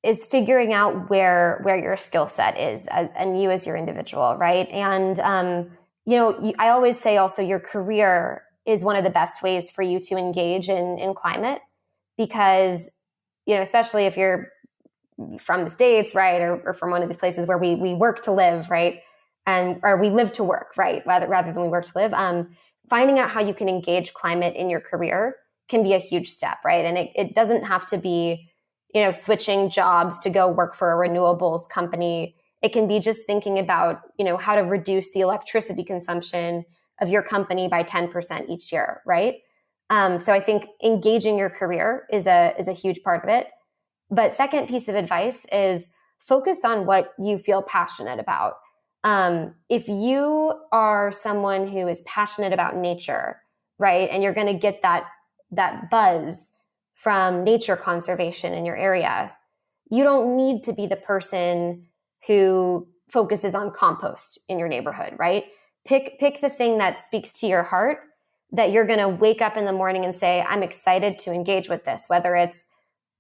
is figuring out where your skill set is and you as your individual, right? And, I always say also your career is one of the best ways for you to engage in climate because, especially if you're from the States, right? Or from one of these places where we work to live, right? Or we live to work, right? Rather than we work to live. Finding out how you can engage climate in your career can be a huge step, right? And it doesn't have to be, switching jobs to go work for a renewables company. It can be just thinking about, how to reduce the electricity consumption of your company by 10% each year, right? So I think engaging your career is a huge part of it. But second piece of advice is focus on what you feel passionate about. If you are someone who is passionate about nature, right, and you're going to get that buzz from nature conservation in your area, you don't need to be the person who focuses on compost in your neighborhood, right? Pick the thing that speaks to your heart, that you're going to wake up in the morning and say, I'm excited to engage with this, whether it's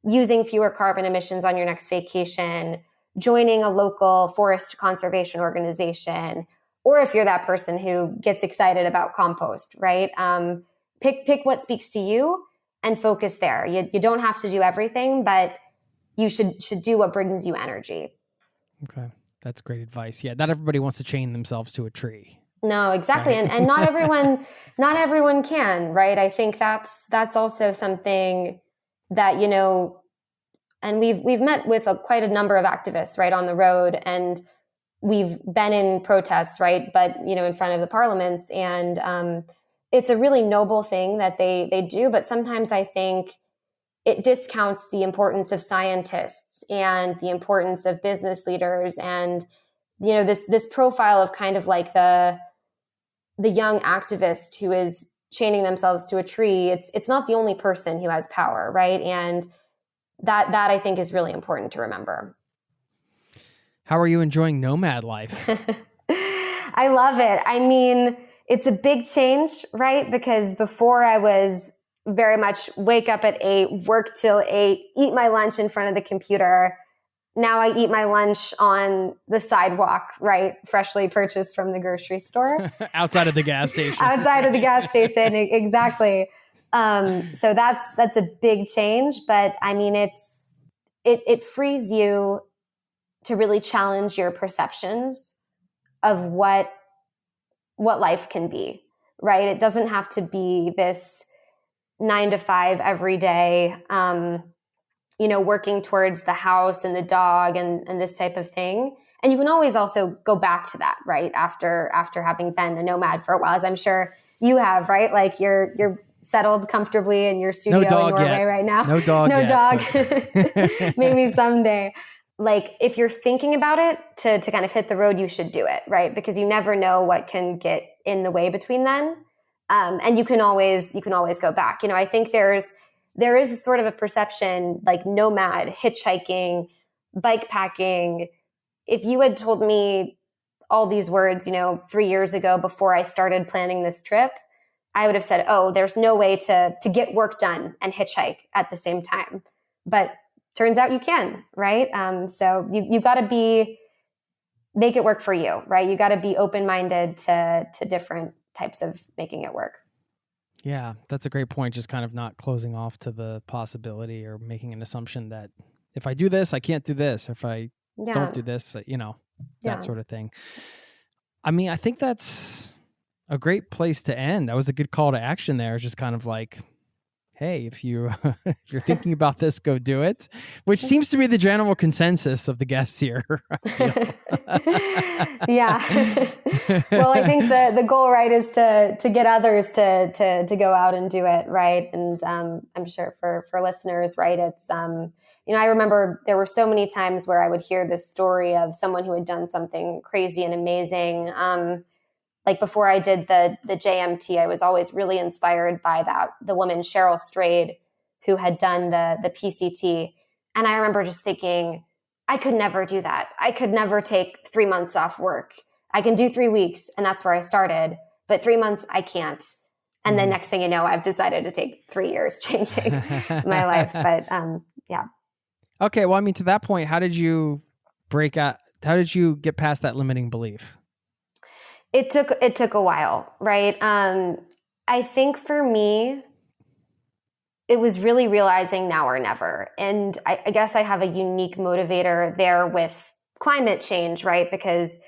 using fewer carbon emissions on your next vacation, joining a local forest conservation organization, or if you're that person who gets excited about compost, right? Pick what speaks to you and focus there. You don't have to do everything, but you should do what brings you energy. Okay. That's great advice. Yeah. Not everybody wants to chain themselves to a tree. No, exactly. Right. And not everyone can, right? I think that's also something that, and we've met with quite a number of activists, right, on the road, and we've been in protests, right, but, in front of the parliaments, and it's a really noble thing that they do, but sometimes I think it discounts the importance of scientists and the importance of business leaders, and, this profile of kind of like the young activist who is chaining themselves to a tree. It's not the only person who has power, right? And that I think is really important to remember. How are you enjoying nomad life? I love it. I mean, it's a big change, right? Because before I was very much wake up at 8, work till 8, eat my lunch in front of the computer. Now I eat my lunch on the sidewalk, right? Freshly purchased from the grocery store. Outside of the gas station. Outside of the gas station, exactly. So that's a big change, but I mean, it frees you to really challenge your perceptions of what life can be, right? It doesn't have to be this 9 to 5 every day, working towards the house and the dog and this type of thing. And you can always also go back to that, right? After having been a nomad for a while, as I'm sure you have, right? Like you're settled comfortably in your studio in Norway yet. Right now. No dog no yet, dog. Maybe someday. Like if you're thinking about it to kind of hit the road, you should do it, right? Because you never know what can get in the way between then. And you can always go back. I think there is a sort of a perception like nomad, hitchhiking, bike packing. If you had told me all these words, 3 years ago before I started planning this trip, I would have said, oh, there's no way to get work done and hitchhike at the same time. But turns out you can, right? So you got to make it work for you, right? You got to be open-minded to different types of making it work. Yeah, that's a great point. Just kind of not closing off to the possibility or making an assumption that if I do this, I can't do this. If I don't do this, that sort of thing. I mean, I think that's a great place to end. That was a good call to action there. Just kind of like, hey, if you're thinking about this, go do it, which seems to be the general consensus of the guests here. Yeah. Well, I think the goal, right, is to get others to go out and do it, right? And I'm sure for listeners, right, it's I remember there were so many times where I would hear this story of someone who had done something crazy and amazing. Like before I did the JMT, I was always really inspired by the woman, Cheryl Strayed, who had done the PCT. And I remember just thinking, I could never do that. I could never take 3 months off work. I can do 3 weeks, and that's where I started. But 3 months, I can't. And then next thing you know, I've decided to take 3 years changing my life. But yeah. Okay. Well, I mean, to that point, how did you get past that limiting belief? It took a while, right? I think for me, it was really realizing now or never. And I guess I have a unique motivator there with climate change, right? Because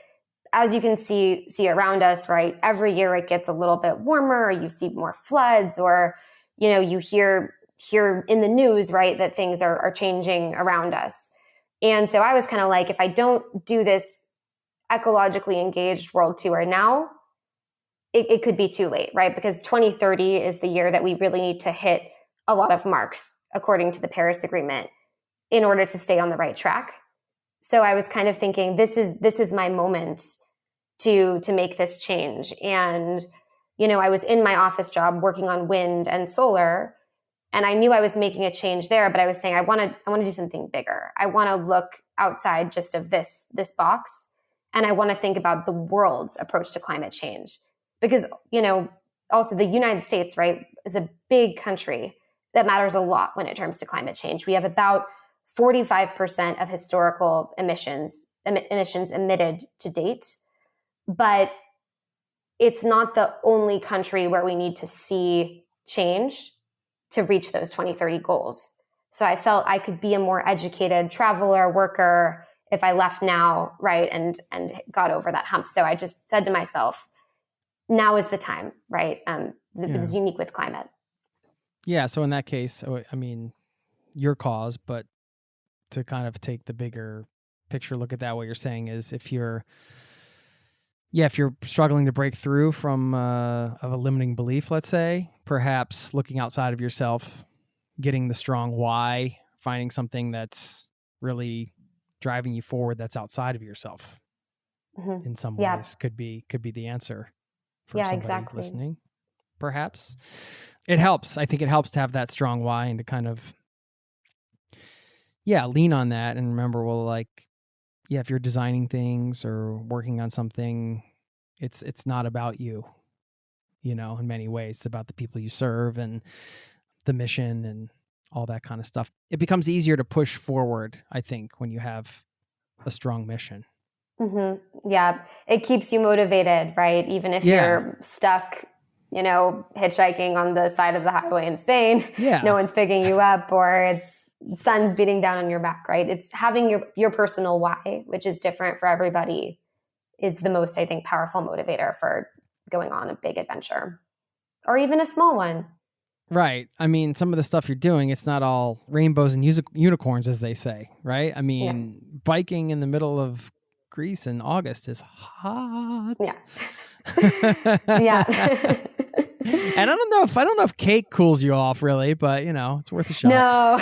as you can see around us, right, every year it gets a little bit warmer, or you see more floods, or, you hear in the news, right, that things are changing around us. And so I was kind of like, if I don't do this ecologically engaged world tour now, it could be too late, right? Because 2030 is the year that we really need to hit a lot of marks according to the Paris Agreement in order to stay on the right track. So I was kind of thinking, this is my moment to make this change. And, I was in my office job working on wind and solar, and I knew I was making a change there, but I was saying, I want to do something bigger. I want to look outside just of this box. And I want to think about the world's approach to climate change. Because, also the United States, right, is a big country that matters a lot when it comes to climate change. We have about 45% of historical emissions emitted to date. But it's not the only country where we need to see change to reach those 2030 goals. So I felt I could be a more educated traveler, worker if I left now, right, and got over that hump. So I just said to myself, now is the time, right? It's unique with climate. Yeah. So in that case, your cause, but to kind of take the bigger picture look at that, what you're saying is if you're struggling to break through from of a limiting belief, let's say, perhaps looking outside of yourself, getting the strong why, finding something that's really driving you forward that's outside of yourself in some ways could be the answer for somebody listening. Perhaps it helps. I think it helps to have that strong why and to kind of lean on that and remember, if you're designing things or working on something, it's not about you, in many ways. It's about the people you serve and the mission and all that kind of stuff. It becomes easier to push forward, I think, when you have a strong mission. Mm-hmm. Yeah. It keeps you motivated, right? Even if you're stuck, hitchhiking on the side of the highway in Spain, no one's picking you up, or sun's beating down on your back, right? It's having your personal why, which is different for everybody, is the most, I think, powerful motivator for going on a big adventure or even a small one. Right. Some of the stuff you're doing, it's not all rainbows and unicorns, as they say, right? Biking in the middle of Greece in August is hot. Yeah. Yeah. And I don't know if cake cools you off really, but it's worth a shot. No,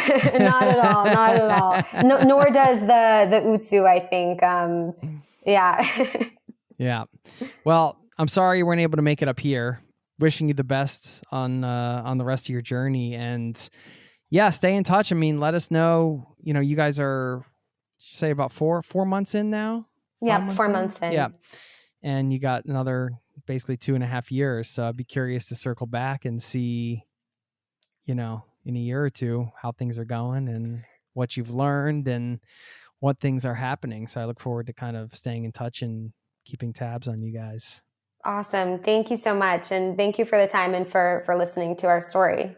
not at all. Not at all. No, nor does the Utsu, I think. Yeah. Yeah. Well, I'm sorry you weren't able to make it up here. Wishing you the best on the rest of your journey, and stay in touch. Let us know. You guys are say about four months in now. Yeah, 4 months in. Yeah, and you got another basically 2.5 years. So I'd be curious to circle back and see, in a year or two, how things are going and what you've learned and what things are happening. So I look forward to kind of staying in touch and keeping tabs on you guys. Awesome. Thank you so much. And thank you for the time and for listening to our story.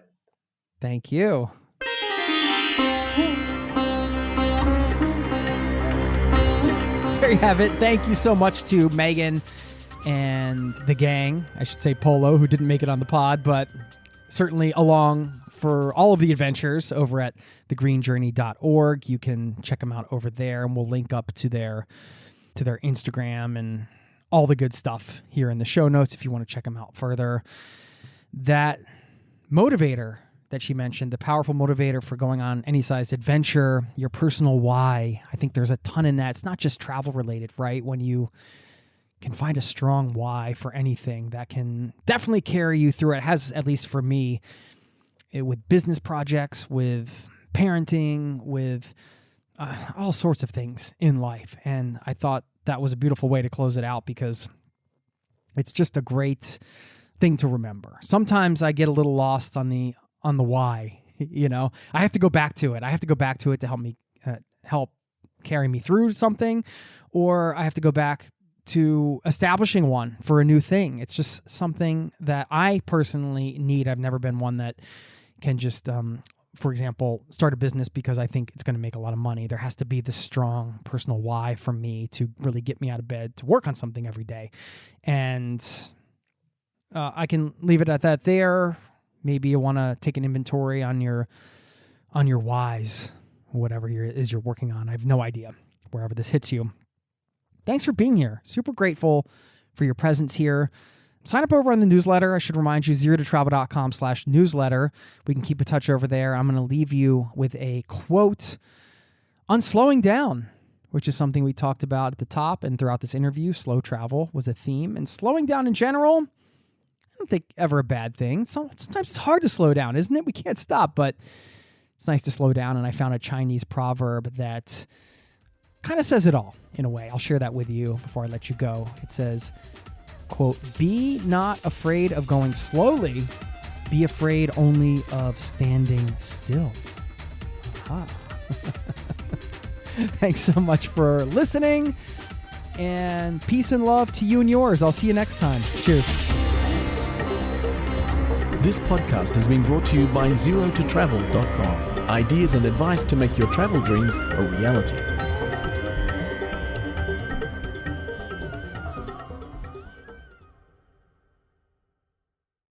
Thank you. There you have it. Thank you so much to Megan and the gang. I should say Polo, who didn't make it on the pod, but certainly along for all of the adventures over at thegreenjourney.org. You can check them out over there, and we'll link up to their Instagram and all the good stuff here in the show notes if you want to check them out further. That motivator that she mentioned, the powerful motivator for going on any sized adventure, your personal why, I think there's a ton in that. It's not just travel related, right? When you can find a strong why for anything, that can definitely carry you through. It has, at least for me, with business projects, with parenting, with all sorts of things in life. And I thought that was a beautiful way to close it out, because it's just a great thing to remember. Sometimes I get a little lost on the why. I have to go back to it. I have to go back to it to help me help carry me through something, or I have to go back to establishing one for a new thing. It's just something that I personally need. I've never been one that can just for example, start a business because I think it's going to make a lot of money. There has to be this strong personal why for me to really get me out of bed to work on something every day. And I can leave it at that there. Maybe you want to take an inventory on your whys, whatever you're working on. I have no idea, wherever this hits you. thanks for being here. Super grateful for your presence here. Sign up over on the newsletter. I should remind you, zerototravel.com/newsletter. We can keep in touch over there. I'm going to leave you with a quote on slowing down, which is something we talked about at the top and throughout this interview. Slow travel was a theme. And slowing down in general, I don't think ever a bad thing. Sometimes it's hard to slow down, isn't it? We can't stop, but it's nice to slow down. And I found a Chinese proverb that kind of says it all in a way. I'll share that with you before I let you go. It says, quote, "Be not afraid of going slowly. Be afraid only of standing still." Aha. Thanks so much for listening, and peace and love to you and yours. I'll see you next time. Cheers. This podcast has been brought to you by zerototravel.com. Ideas and advice to make your travel dreams a reality.